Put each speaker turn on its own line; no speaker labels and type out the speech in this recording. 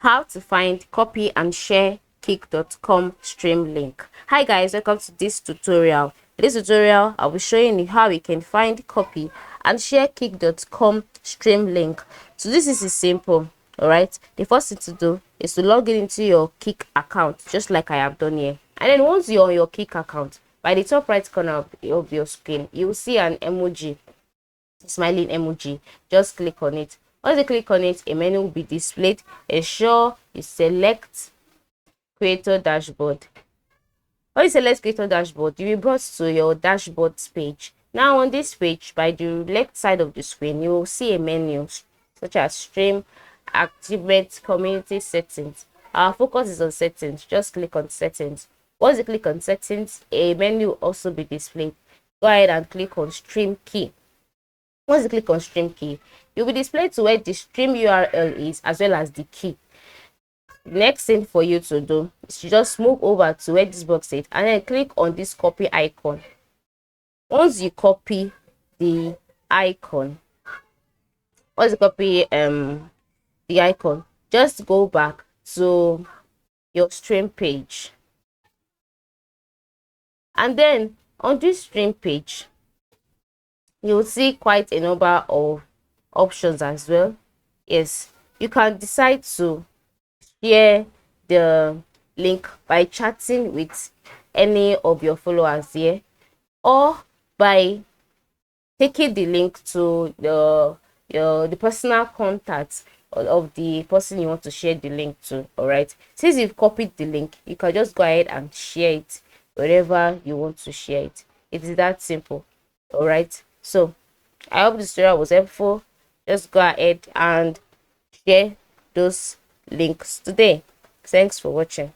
How to find, copy and share Kick.com stream link. Hi guys, welcome to this tutorial. In this tutorial, I'll be showing you how you can find, copy and share Kick.com stream link. So this is simple. All right, the first thing to do is to log in into your Kick account, just like I have done here. And then once you're on your Kick account, by the top right corner of your screen, you will see an emoji, smiling emoji. Just click on it. Once you click on it, a menu will be displayed. Ensure you select creator dashboard. When you select creator dashboard, you will be brought to your dashboard page. Now on this page, by the left side of the screen, you will see a menu such as stream, activate, community settings. Our focus is on settings. Just click on settings. Once you click on settings, a menu will also be displayed. Go ahead and click on stream key. Once you click on stream key, you'll be displayed to where the stream URL is as well as the key. The next thing for you to do is to just move over to where this box is and then click on this copy icon. Once you copy the icon, just go back to your stream page. And then on this stream page, you'll see quite a number of options as well. Yes, you can decide to share the link by chatting with any of your followers here, or by taking the link to the personal contact of the person you want to share the link to. All right, since you've copied the link, you can just go ahead and share it wherever you want to share it. It is that simple. All right, so I hope this tutorial was helpful. Just go ahead and share those links today. Thanks for watching.